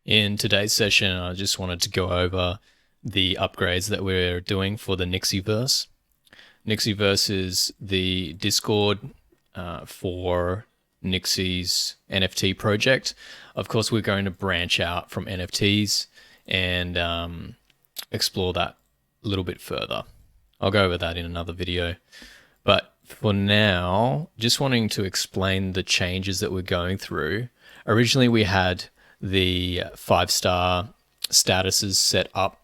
In today's session, I just wanted to go over the upgrades that we're doing for the Nixieverse. Nixieverse is the Discord for Nixie's NFT project. Of course, we're going to branch out from NFTs and explore that a little bit further. I'll go over that in another video. But for now, just wanting to explain the changes that we're going through. Originally, we had the 5-star statuses set up,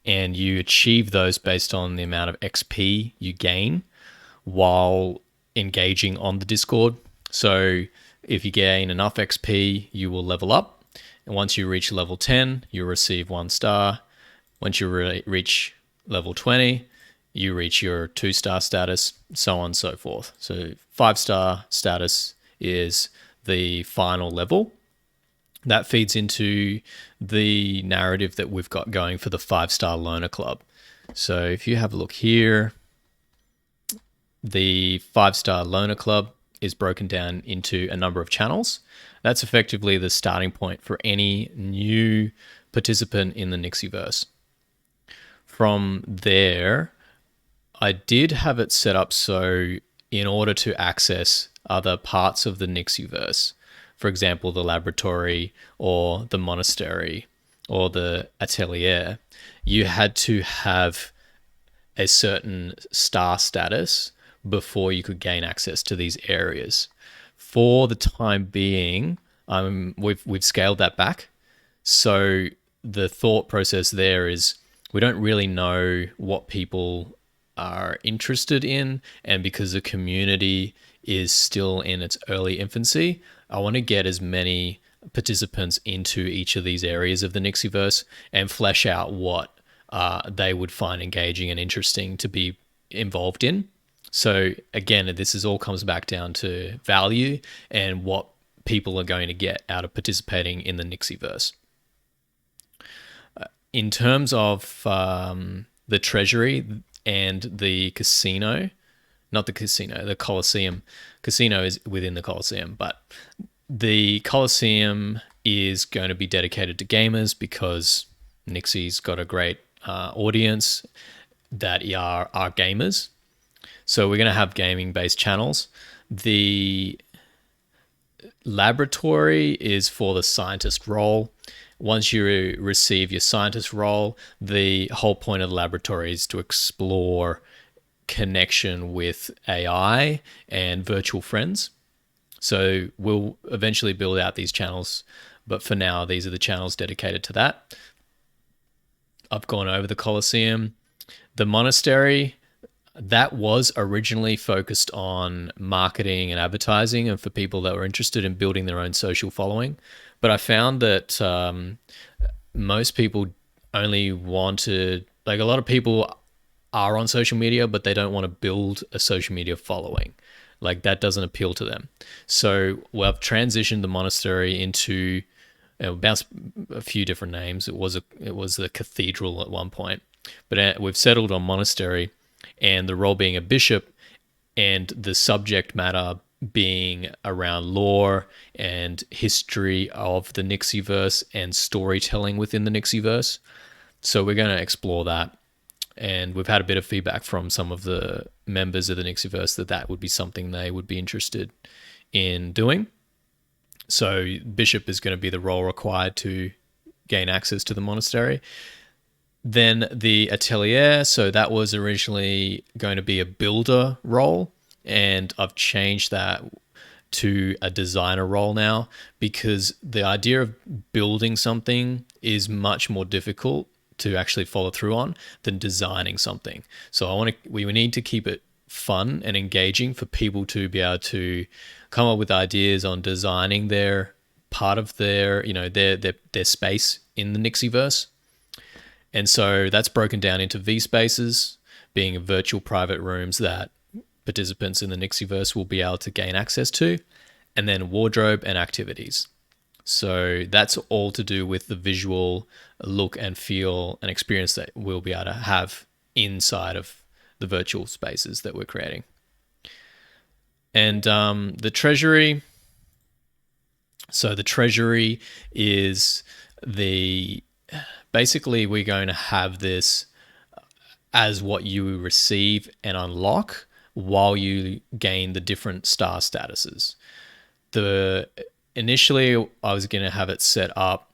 and you achieve those based on the amount of XP you gain while engaging on the Discord. So if you gain enough XP, you will level up. And once you reach level 10, you receive 1 star. Once you reach level 20, you reach your 2-star status, so on and so forth. So 5-star status is the final level. That feeds into the narrative that we've got going for the 5-star loner club. So if you have a look here, the 5-star loner club is broken down into a number of channels. That's effectively the starting point for any new participant in the Nixieverse. From there, I did have it set up so in order to access other parts of the Nixieverse, for example, the laboratory or the monastery or the atelier, you had to have a certain star status before you could gain access to these areas. For the time being, we've scaled that back. So the thought process there is we don't really know what people are interested in, and because the community is still in its early infancy, I want to get as many participants into each of these areas of the Nixieverse and flesh out what they would find engaging and interesting to be involved in. So again, this all comes back down to value and what people are going to get out of participating in the Nixieverse. In terms of the treasury and the casino, not the casino, the Colosseum. Casino is within the Colosseum, but the Colosseum is going to be dedicated to gamers because Nixie's got a great audience that are gamers. So we're going to have gaming-based channels. The laboratory is for the scientist role. Once you receive your scientist role, the whole point of the laboratory is to explore connection with AI and virtual friends. So we'll eventually build out these channels, but for now, these are the channels dedicated to that. I've gone over the Colosseum. The monastery, that was originally focused on marketing and advertising and for people that were interested in building their own social following. But I found that most people only wanted, like a lot of people are on social media, but they don't want to build a social media following. Like that doesn't appeal to them. So we've transitioned the monastery into, bounced a few different names. It was a cathedral at one point, but we've settled on monastery, and the role being a bishop, and the subject matter being around lore and history of the Nixieverse and storytelling within the Nixieverse. So we're going to explore that. And we've had a bit of feedback from some of the members of the Nixieverse that would be something they would be interested in doing. So bishop is going to be the role required to gain access to the monastery. Then the atelier, so that was originally going to be a builder role, and I've changed that to a designer role now because the idea of building something is much more difficult to actually follow through on than designing something. So we need to keep it fun and engaging for people to be able to come up with ideas on designing their part of their space in the Nixieverse. And so that's broken down into V spaces, being virtual private rooms that participants in the Nixieverse will be able to gain access to, and then wardrobe and activities. So that's all to do with the visual look and feel and experience that we'll be able to have inside of the virtual spaces that we're creating. And the treasury. So the treasury is the basically we're going to have this as what you receive and unlock while you gain the different star statuses. The initially I was going to have it set up.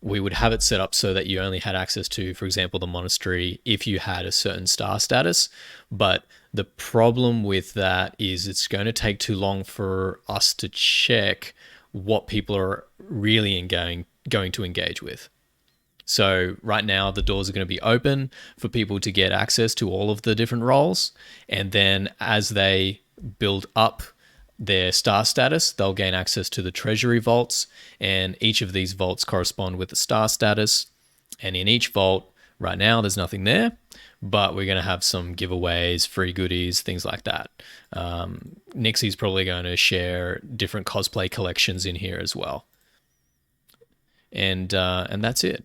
We would have it set up so that you only had access to, for example, the monastery if you had a certain star status. But the problem with that is it's going to take too long for us to check what people are really going to engage with. So right now the doors are going to be open for people to get access to all of the different roles, and then as they build up their star status, they'll gain access to the treasury vaults, and each of these vaults correspond with the star status. And in each vault, right now there's nothing there, but we're going to have some giveaways, free goodies, things like that. Nixie's probably going to share different cosplay collections in here as well, and that's it.